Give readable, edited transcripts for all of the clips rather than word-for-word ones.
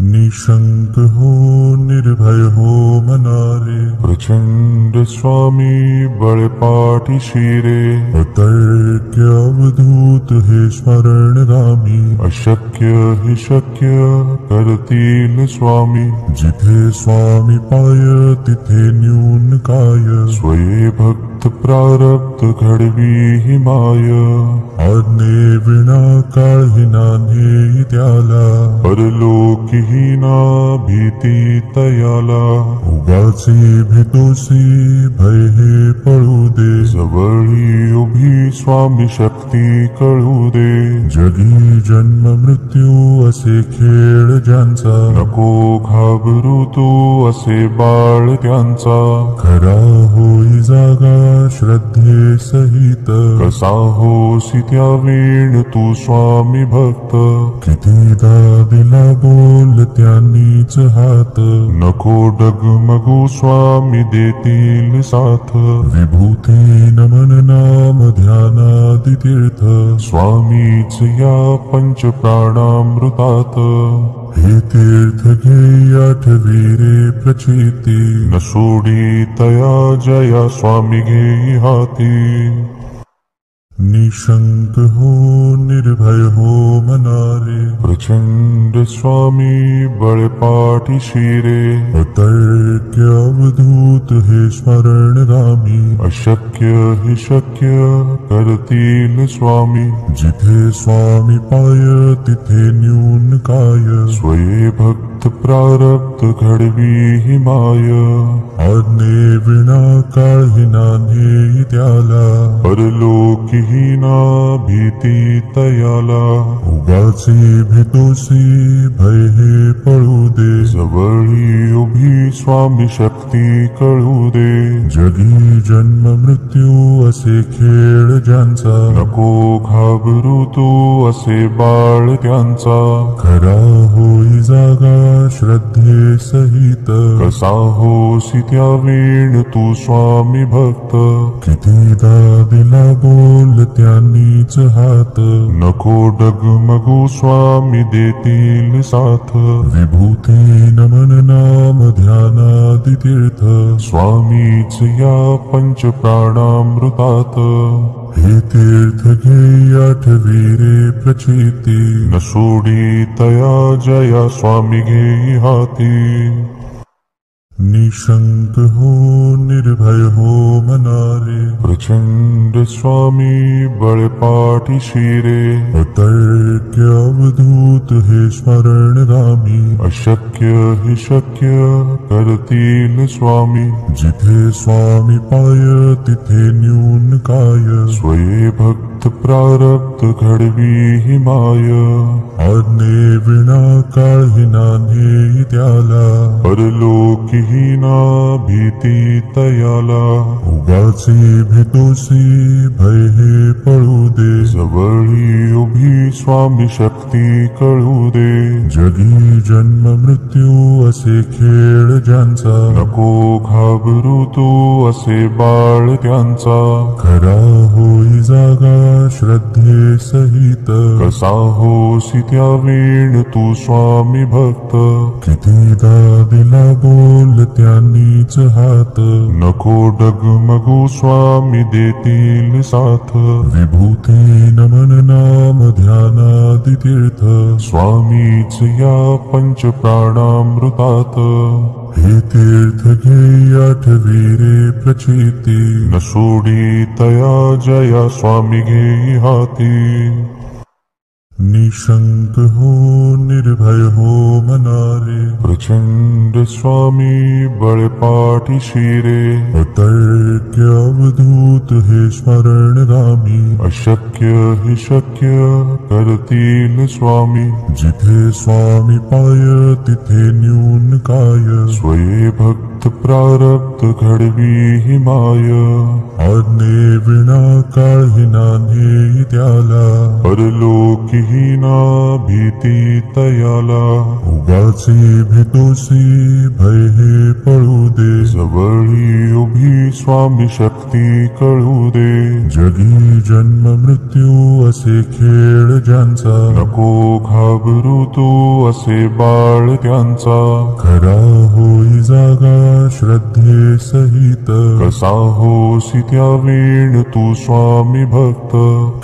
निशंक हो निर्भय हो मनारे, प्रचंड स्वामी बळपाठी शिरे, अतर्क्य अवधूत हे स्मरणगामी, अशक्य हि शक्य करतील स्वामी, जिथे स्वामी पाय तिथे न्यून काय, स्वये भक्त प्रारब्ध घडवी हि माय, आज्ञे विना काळही नान्हे त्याला, परलोकीहीना भीती तयाला, उगाचे भेतोसी भय हे पळू दे, जवळी उभी स्वामी शक्ती कळू दे, जगी जन्म मृत्यू असे खेळ ज्यांचा, नको घाबरू तू असे बाळ त्यांचा, खरा होई जागा श्रद्धे सहित, कसा होसी त्या वेळ तू स्वामी भक्त, कितीदा दिला बोल त्यांनीच हात, नको डगमगू स्वामी देतील साथ, विभूती नमन नाम ध्यानादि तीर्थ, स्वामीच या पंच प्राणामृतात, हे तीर्थ घे आठवी रे प्रचिती, न सोडी तया जया स्वामी घेई हाती, निशंक हो निर्भय हो मनारे, प्रचंड स्वामी बळपाठी शिरे, अतर्क्य अवधूत हे स्मरणगामी, अशक्य हि शक्य करतील स्वामी, जिथे स्वामी पाय तिथे न्यून काय, स्वये भक्त प्रारब्ध घडवी हि माय, आज्ञे विना काळही नान्हे त्याला, परलोकीहीना भीती तयाला, उगाचे भेतोसी भय हे पळू दे, जवळी उभी स्वामी शक्ती कळू दे, जगी जन्म मृत्यू असे खेळ ज्यांचा, नको घाबरू तू असे बाळ त्यांचा, खरा होई जागा श्रद्धे सहित, कसा होसी त्या वेळ तू स्वामी भक्त, कितीदा दिला बोल त्यांनीच हात, नको डगमगू स्वामी देतील साथ, विभूती नमन नाम ध्यानादि तीर्थ, स्वामीच या पंच प्राणामृतात, हे तीर्थ घे आठवी रे प्रचिती, न सोडी तया जया स्वामी घेई हाती, निशंक हो निर्भय हो मनारे, प्रचंड स्वामी बळपाठी शिरे, अतर्क्य अवधूत हे स्मरणगामी, अशक्य हि शक्य करतील स्वामी, जिथे स्वामी पाय तिथे न्यून काय, स्वये भक्त प्रारब्ध घडवी हि माय, आज्ञे विना काळही नान्हे त्याला, परलोकीहीना भीती तयाला, उगाचे भेतोसी भय हे पळू दे, जवळी उभी स्वामी शक्ती कळू दे, जगी जन्म मृत्यू असे खेळ ज्यांचा, नको घाबरू तू असे बाळ त्यांचा, खरा होई जागा श्रद्धे सहित, कसा होसी त्या वेळ तू स्वामी भक्त, कितीदा दिला बोल त्यांनीच हात, नको डगमगू स्वामी देतील साथ, विभूती नमन नाम ध्यानादि तीर्थ, स्वामीच या पंच प्राणामृतात, हे तीर्थ घे आठवी रे प्रचिती, न सोडी तया जया स्वामी घेई हाती, निशंक हो निर्भय हो मनारे, प्रचंड स्वामी बळपाठी शिरे, अतर्क्य अवधूत हे स्मरणगामी, अशक्य हि शक्य करतील स्वामी, जिथे स्वामी पाय तिथे न्यून काय, स्वये भक्त प्रारब्ध घडवी हि माय, आज्ञे विना काळही नान्हे त्याला, परलोकीहीना भीती तयाला, उगाचे भेतोसी भय हे पळू दे, जवळी उभी स्वामी शक्ती भक्ती कळू दे. जगी जन्म मृत्यू असे खेळ ज्यांचा, नको घाबरू तू असे बाळ त्यांचा. खरा होई जागा श्रद्धे सहित, कसा होसी त्या वेळ तू स्वामी भक्त.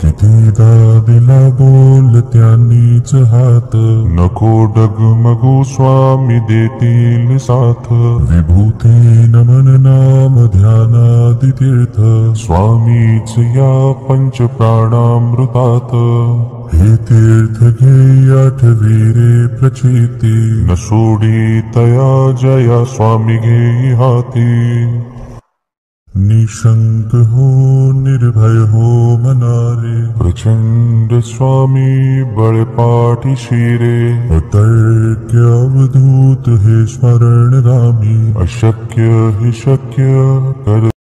कितीदा दिला बोल त्यांनीच हात, नको डगमगू स्वामी देतील साथ. विभूती नमन नाम ध्यानादि तीर्थ, स्वामीच या पंच प्राणामृतात. हे तीर्थ घे आठवी रे प्रचिती, न सोडी तया जया स्वामी घेई हाती. निशंक हो निर्भय हो मनारे, प्रचंड स्वामी बळपाठी शिरे. अतर्क्य अवधूत हे स्मरणगामी, अशक्य हे शक्य कर